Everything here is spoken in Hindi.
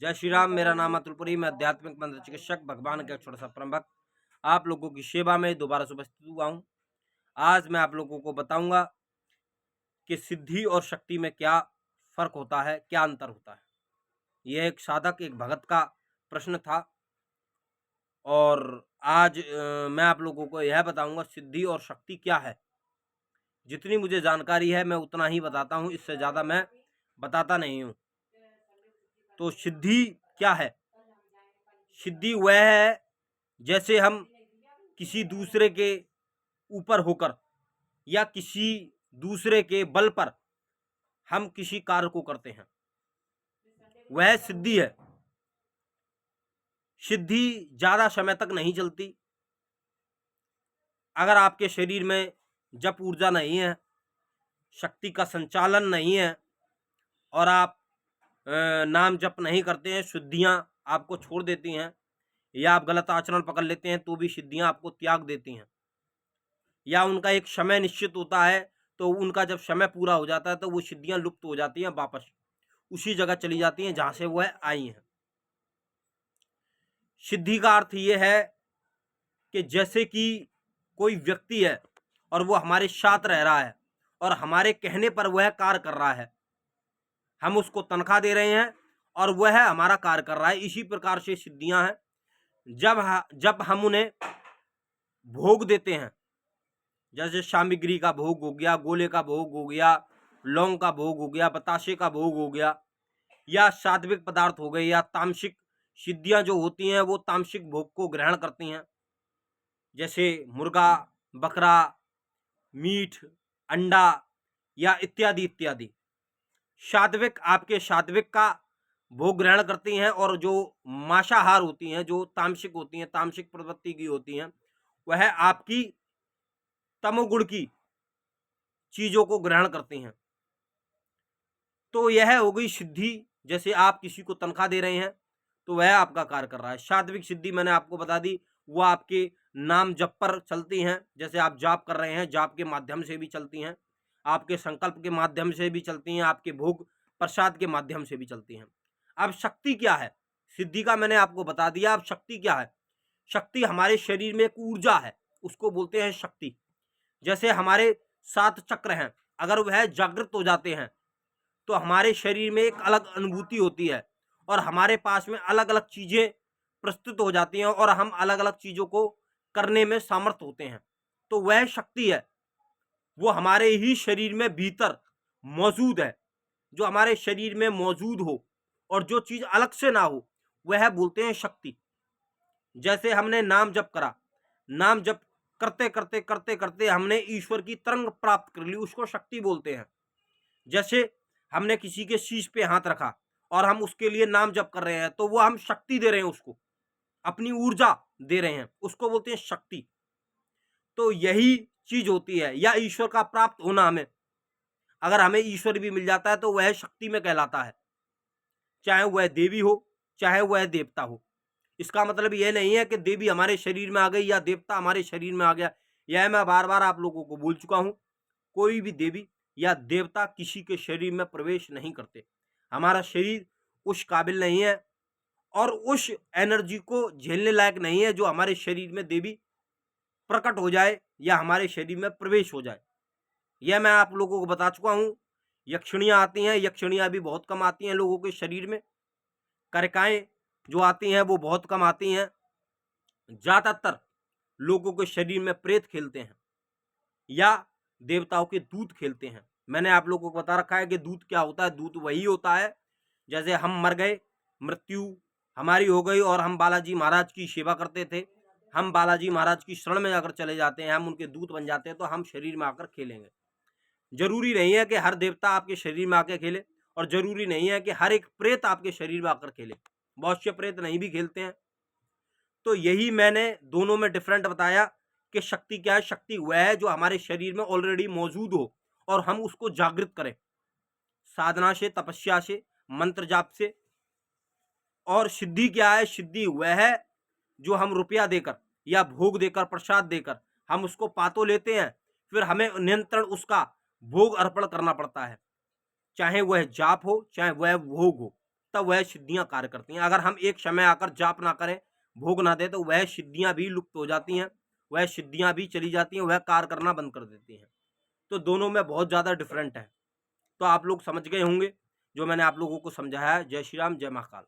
जय श्री राम। मेरा नाम अतुलपुरी। मैं आध्यात्मिक मंत्र चिकित्सक भगवान के छोटा सा प्रबंधक आप लोगों की सेवा में दोबारा से उपस्थित हुआ हूँ। आज मैं आप लोगों को बताऊंगा कि सिद्धि और शक्ति में क्या फर्क होता है, क्या अंतर होता है। यह एक साधक, एक भगत का प्रश्न था और आज मैं आप लोगों को यह बताऊंगा सिद्धि और शक्ति क्या है। जितनी मुझे जानकारी है मैं उतना ही बताता हूँ, इससे ज़्यादा मैं बताता नहीं हूँ। तो सिद्धि क्या है? सिद्धि वह है जैसे हम किसी दूसरे के ऊपर होकर या किसी दूसरे के बल पर हम किसी कार्य को करते हैं, वह सिद्धि है। सिद्धि ज़्यादा समय तक नहीं चलती। अगर आपके शरीर में जप ऊर्जा नहीं है, शक्ति का संचालन नहीं है और आप नाम जप नहीं करते हैं, सिद्धियां आपको छोड़ देती हैं या आप गलत आचरण पकड़ लेते हैं तो भी सिद्धियां आपको त्याग देती हैं। या उनका एक समय निश्चित होता है, तो उनका जब समय पूरा हो जाता है तो वो सिद्धियां लुप्त हो जाती हैं, वापस उसी जगह चली जाती हैं जहां से वह आई हैं। सिद्धि का अर्थ ये है कि जैसे कि कोई व्यक्ति है और वो हमारे साथ रह रहा है और हमारे कहने पर वह कार्य कर रहा है, हम उसको तनख्वाह दे रहे हैं और वह हमारा कार्य कर रहा है। इसी प्रकार से सिद्धियां हैं। जब हम उन्हें भोग देते हैं, जैसे सामग्री का भोग हो गया, गोले का भोग हो गया, लौंग का भोग हो गया, बताशे का भोग हो गया, या सात्विक पदार्थ हो गए, या तामसिक सिद्धियां जो होती हैं वो तामसिक भोग को ग्रहण करती हैं, जैसे मुर्गा, बकरा, मीट, अंडा या इत्यादि इत्यादि। सात्विक आपके सात्विक का भोग ग्रहण करती हैं और जो मांसाहार होती हैं, जो तामसिक होती हैं, तामसिक प्रवृत्ति की होती हैं, वह आपकी तमोगुण की चीजों को ग्रहण करती हैं। तो यह हो गई सिद्धि। जैसे आप किसी को तनख्वाह दे रहे हैं तो वह आपका कार्य कर रहा है। सात्विक सिद्धि मैंने आपको बता दी, वो आपके नाम जप पर चलती हैं। जैसे आप जाप कर रहे हैं, जाप के माध्यम से भी चलती हैं, आपके संकल्प के माध्यम से भी चलती हैं, आपके भोग प्रसाद के माध्यम से भी चलती हैं। अब शक्ति क्या है? सिद्धि का मैंने आपको बता दिया। अब शक्ति क्या है? शक्ति हमारे शरीर में एक ऊर्जा है, उसको बोलते हैं शक्ति। जैसे हमारे 7 चक्र हैं, अगर वह जागृत हो जाते हैं तो हमारे शरीर में एक अलग अनुभूति होती है और हमारे पास में अलग अलग चीजें प्रस्तुत हो जाती हैं और हम अलग अलग चीजों को करने में सामर्थ होते हैं। तो वह शक्ति है, वो हमारे ही शरीर में भीतर मौजूद है। जो हमारे शरीर में मौजूद हो और जो चीज अलग से ना हो, वह बोलते हैं शक्ति। जैसे हमने नाम जप करा, नाम जप करते करते करते करते हमने ईश्वर की तरंग प्राप्त कर ली, उसको शक्ति बोलते हैं। जैसे हमने किसी के शीश पे हाथ रखा और हम उसके लिए नाम जप कर रहे हैं, तो वो हम शक्ति दे रहे हैं, उसको अपनी ऊर्जा दे रहे हैं, उसको बोलते हैं शक्ति। तो यही चीज होती है। या ईश्वर का प्राप्त होना, हमें अगर हमें ईश्वर भी मिल जाता है तो वह शक्ति में कहलाता है, चाहे वह देवी हो चाहे वह देवता हो। इसका मतलब यह नहीं है कि देवी हमारे शरीर में आ गई या देवता हमारे शरीर में आ गया। यह मैं बार बार आप लोगों को बोल चुका हूं, कोई भी देवी या देवता किसी के शरीर में प्रवेश नहीं करते। हमारा शरीर उस काबिल नहीं है और उस एनर्जी को झेलने लायक नहीं है जो हमारे शरीर में देवी प्रकट हो जाए या हमारे शरीर में प्रवेश हो जाए। यह मैं आप लोगों को बता चुका हूं। यक्षिणियां आती हैं, यक्षिणियां भी बहुत कम आती हैं लोगों के शरीर में। कारिकाएं जो आती हैं वो बहुत कम आती हैं। ज्यादातर लोगों के शरीर में प्रेत खेलते हैं या देवताओं के दूत खेलते हैं। मैंने आप लोगों को बता रखा है कि दूत क्या होता है। दूत वही होता है, जैसे हम मर गए, मृत्यु हमारी हो गई और हम बालाजी महाराज की सेवा करते थे, हम बालाजी महाराज की शरण में अगर चले जाते हैं, हम उनके दूत बन जाते हैं, तो हम शरीर में आकर खेलेंगे। जरूरी नहीं है कि हर देवता आपके शरीर में आकर खेले और जरूरी नहीं है कि हर एक प्रेत आपके शरीर में आकर खेले। बहुत से प्रेत नहीं भी खेलते हैं। तो यही मैंने दोनों में डिफरेंट बताया कि शक्ति क्या है। शक्ति वह है जो हमारे शरीर में ऑलरेडी मौजूद हो और हम उसको जागृत करें साधना से, तपस्या से, मंत्र जाप से। और सिद्धि क्या है? सिद्धि वह है जो हम रुपया देकर या भोग देकर, प्रसाद देकर हम उसको पा तो लेते हैं, फिर हमें नियंत्रण उसका भोग अर्पण करना पड़ता है, चाहे वह जाप हो चाहे वह भोग हो। तब वह सिद्धियां कार्य करती हैं। अगर हम एक समय आकर जाप ना करें, भोग ना दें, तो वह सिद्धियां भी लुप्त हो जाती हैं, वह सिद्धियां भी चली जाती हैं, वह कार्य करना बंद कर देती हैं। तो दोनों में बहुत ज़्यादा डिफरेंट है। तो आप लोग समझ गए होंगे जो मैंने आप लोगों को समझाया है। जय श्री राम, जय महाकाल।